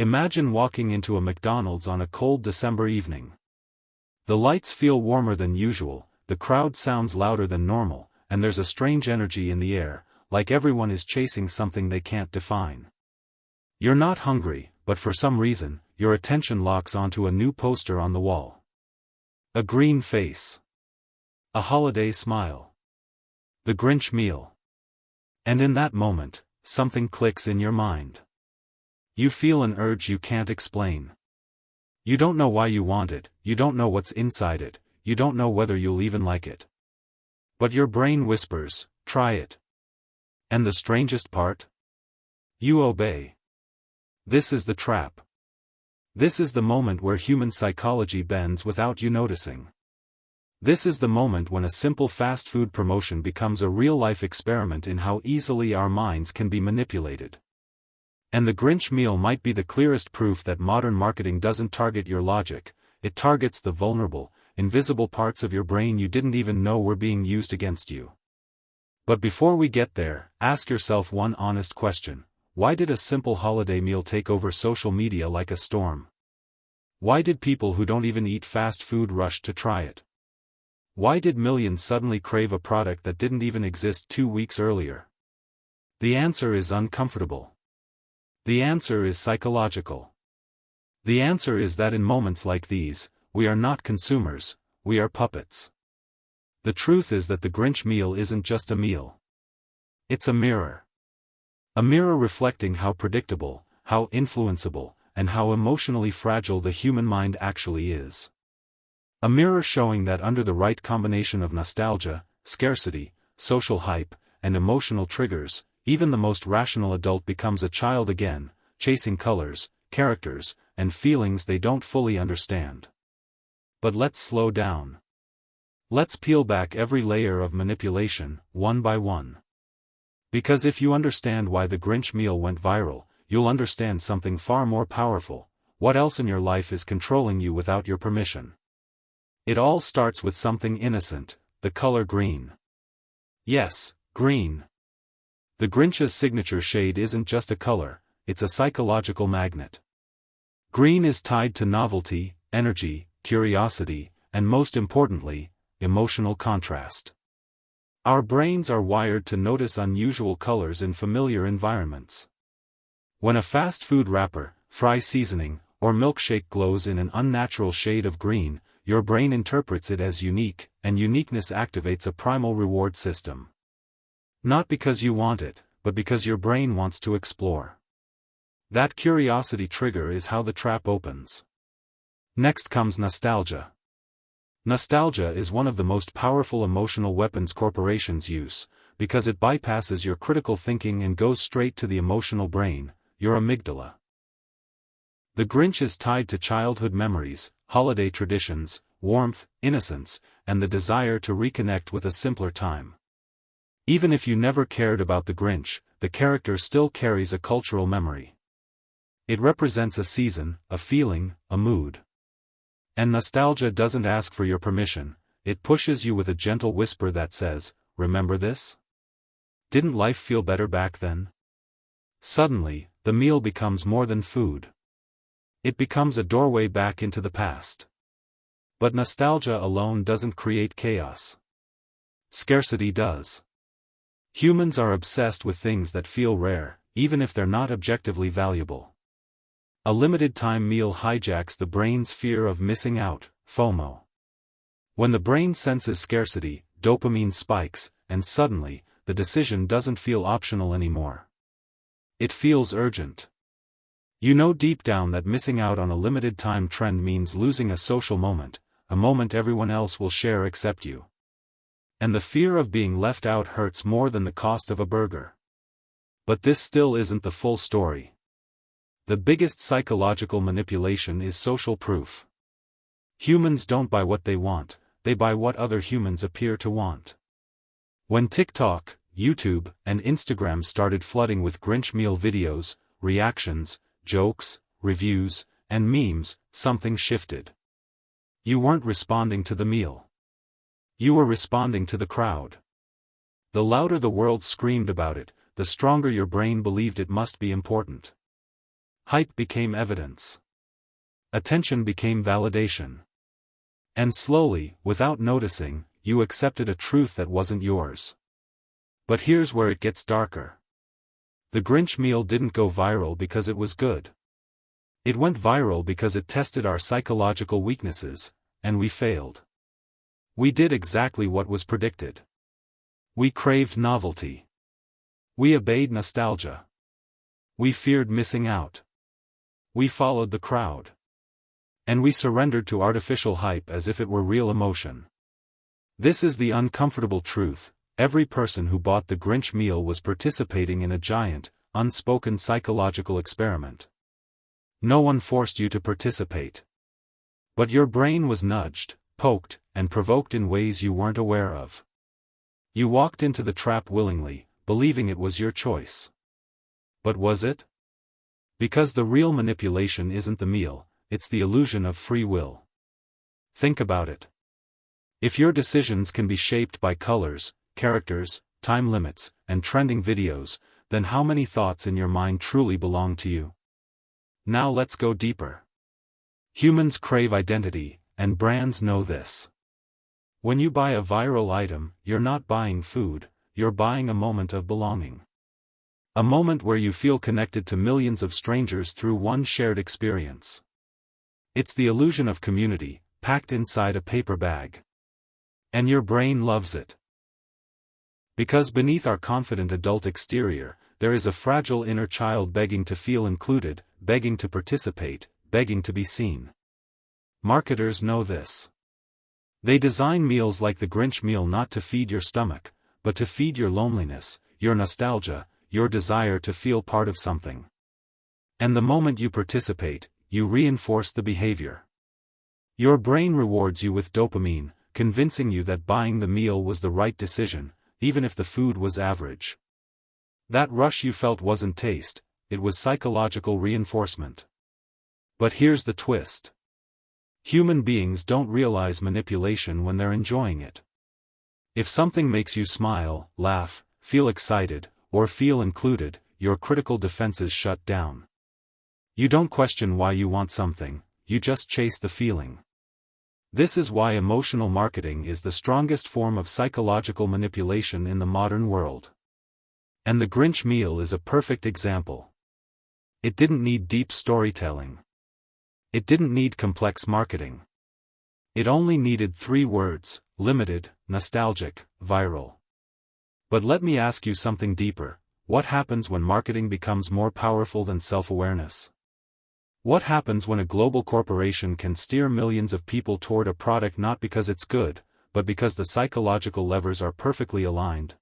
Imagine walking into a McDonald's on a cold December evening. The lights feel warmer than usual, the crowd sounds louder than normal, and there's a strange energy in the air, like everyone is chasing something they can't define. You're not hungry, but for some reason, your attention locks onto a new poster on the wall. A green face. A holiday smile. The Grinch Meal. And in that moment, something clicks in your mind. You feel an urge you can't explain. You don't know why you want it, you don't know what's inside it, you don't know whether you'll even like it. But your brain whispers, try it. And the strangest part? You obey. This is the trap. This is the moment where human psychology bends without you noticing. This is the moment when a simple fast food promotion becomes a real-life experiment in how easily our minds can be manipulated. And the Grinch Meal might be the clearest proof that modern marketing doesn't target your logic, it targets the vulnerable, invisible parts of your brain you didn't even know were being used against you. But before we get there, ask yourself one honest question. Why did a simple holiday meal take over social media like a storm? Why did people who don't even eat fast food rush to try it? Why did millions suddenly crave a product that didn't even exist 2 weeks earlier? The answer is uncomfortable. The answer is psychological. The answer is that in moments like these, we are not consumers, we are puppets. The truth is that the Grinch Meal isn't just a meal. It's a mirror. A mirror reflecting how predictable, how influenceable, and how emotionally fragile the human mind actually is. A mirror showing that under the right combination of nostalgia, scarcity, social hype, and emotional triggers, even the most rational adult becomes a child again, chasing colors, characters, and feelings they don't fully understand. But let's slow down. Let's peel back every layer of manipulation, one by one. Because if you understand why the Grinch Meal went viral, you'll understand something far more powerful. What else in your life is controlling you without your permission? It all starts with something innocent, the color green. Yes, green. The Grinch's signature shade isn't just a color, it's a psychological magnet. Green is tied to novelty, energy, curiosity, and most importantly, emotional contrast. Our brains are wired to notice unusual colors in familiar environments. When a fast food wrapper, fry seasoning, or milkshake glows in an unnatural shade of green, your brain interprets it as unique, and uniqueness activates a primal reward system. Not because you want it, but because your brain wants to explore. That curiosity trigger is how the trap opens. Next comes nostalgia. Nostalgia is one of the most powerful emotional weapons corporations use, because it bypasses your critical thinking and goes straight to the emotional brain, your amygdala. The Grinch is tied to childhood memories, holiday traditions, warmth, innocence, and the desire to reconnect with a simpler time. Even if you never cared about the Grinch, the character still carries a cultural memory. It represents a season, a feeling, a mood. And nostalgia doesn't ask for your permission, it pushes you with a gentle whisper that says, "Remember this? Didn't life feel better back then?" Suddenly, the meal becomes more than food. It becomes a doorway back into the past. But nostalgia alone doesn't create chaos. Scarcity does. Humans are obsessed with things that feel rare, even if they're not objectively valuable. A limited-time meal hijacks the brain's fear of missing out, FOMO. When the brain senses scarcity, dopamine spikes, and suddenly, the decision doesn't feel optional anymore. It feels urgent. You know deep down that missing out on a limited-time trend means losing a social moment, a moment everyone else will share except you. And the fear of being left out hurts more than the cost of a burger. But this still isn't the full story. The biggest psychological manipulation is social proof. Humans don't buy what they want, they buy what other humans appear to want. When TikTok, YouTube, and Instagram started flooding with Grinch Meal videos, reactions, jokes, reviews, and memes, something shifted. You weren't responding to the meal. You were responding to the crowd. The louder the world screamed about it, the stronger your brain believed it must be important. Hype became evidence. Attention became validation. And slowly, without noticing, you accepted a truth that wasn't yours. But here's where it gets darker. The Grinch Meal didn't go viral because it was good. It went viral because it tested our psychological weaknesses, and we failed. We did exactly what was predicted. We craved novelty. We obeyed nostalgia. We feared missing out. We followed the crowd. And we surrendered to artificial hype as if it were real emotion. This is the uncomfortable truth: every person who bought the Grinch Meal was participating in a giant, unspoken psychological experiment. No one forced you to participate. But your brain was nudged, poked, and provoked in ways you weren't aware of. You walked into the trap willingly, believing it was your choice. But was it? Because the real manipulation isn't the meal, it's the illusion of free will. Think about it. If your decisions can be shaped by colors, characters, time limits, and trending videos, then how many thoughts in your mind truly belong to you? Now let's go deeper. Humans crave identity, and brands know this. When you buy a viral item, you're not buying food, you're buying a moment of belonging. A moment where you feel connected to millions of strangers through one shared experience. It's the illusion of community, packed inside a paper bag. And your brain loves it. Because beneath our confident adult exterior, there is a fragile inner child begging to feel included, begging to participate, begging to be seen. Marketers know this. They design meals like the Grinch Meal not to feed your stomach, but to feed your loneliness, your nostalgia, your desire to feel part of something. And the moment you participate, you reinforce the behavior. Your brain rewards you with dopamine, convincing you that buying the meal was the right decision, even if the food was average. That rush you felt wasn't taste, it was psychological reinforcement. But here's the twist. Human beings don't realize manipulation when they're enjoying it. If something makes you smile, laugh, feel excited, or feel included, your critical defenses shut down. You don't question why you want something, you just chase the feeling. This is why emotional marketing is the strongest form of psychological manipulation in the modern world. And the Grinch Meal is a perfect example. It didn't need deep storytelling. It didn't need complex marketing. It only needed 3 words: limited, nostalgic, viral. But let me ask you something deeper. What happens when marketing becomes more powerful than self-awareness? What happens when a global corporation can steer millions of people toward a product not because it's good, but because the psychological levers are perfectly aligned?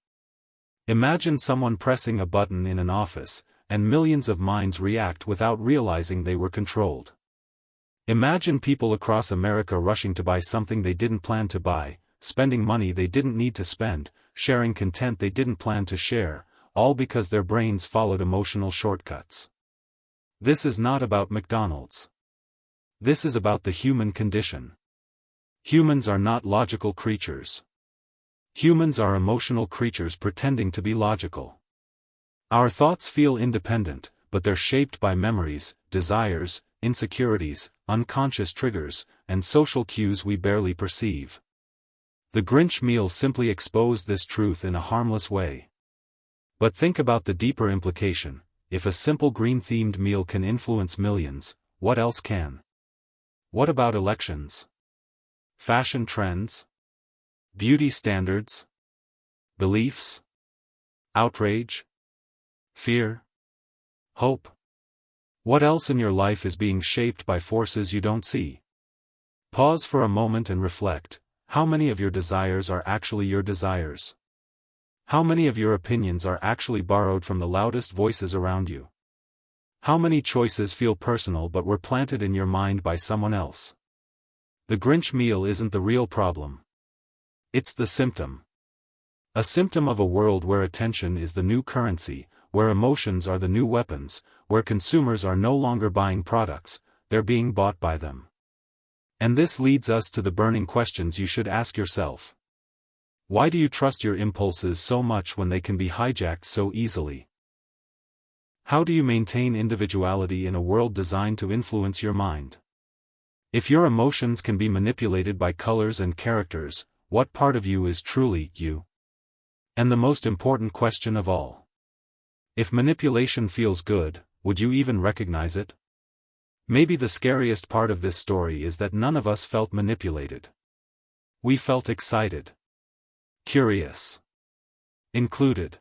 Imagine someone pressing a button in an office, and millions of minds react without realizing they were controlled. Imagine people across America rushing to buy something they didn't plan to buy, spending money they didn't need to spend, sharing content they didn't plan to share, all because their brains followed emotional shortcuts. This is not about McDonald's. This is about the human condition. Humans are not logical creatures. Humans are emotional creatures pretending to be logical. Our thoughts feel independent, but they're shaped by memories, desires, insecurities, unconscious triggers, and social cues we barely perceive. The Grinch Meal simply exposed this truth in a harmless way. But think about the deeper implication: if a simple green-themed meal can influence millions, what else can? What about elections? Fashion trends? Beauty standards? Beliefs? Outrage? Fear? Hope? What else in your life is being shaped by forces you don't see? Pause for a moment and reflect. How many of your desires are actually your desires? How many of your opinions are actually borrowed from the loudest voices around you? How many choices feel personal but were planted in your mind by someone else? The Grinch Meal isn't the real problem. It's the symptom. A symptom of a world where attention is the new currency, where emotions are the new weapons, where consumers are no longer buying products, they're being bought by them. And this leads us to the burning questions you should ask yourself. Why do you trust your impulses so much when they can be hijacked so easily? How do you maintain individuality in a world designed to influence your mind? If your emotions can be manipulated by colors and characters, what part of you is truly you? And the most important question of all. If manipulation feels good, would you even recognize it? Maybe the scariest part of this story is that none of us felt manipulated. We felt excited, curious, included.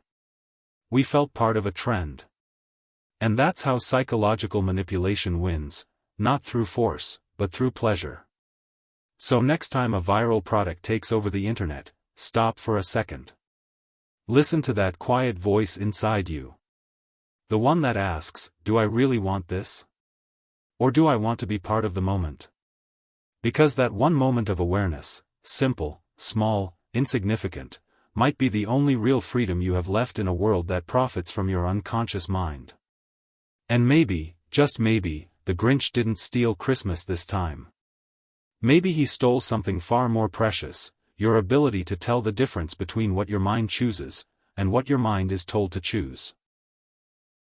We felt part of a trend. And that's how psychological manipulation wins, not through force, but through pleasure. So next time a viral product takes over the internet, stop for a second. Listen to that quiet voice inside you. The one that asks, do I really want this? Or do I want to be part of the moment? Because that one moment of awareness, simple, small, insignificant, might be the only real freedom you have left in a world that profits from your unconscious mind. And maybe, just maybe, the Grinch didn't steal Christmas this time. Maybe he stole something far more precious, your ability to tell the difference between what your mind chooses, and what your mind is told to choose.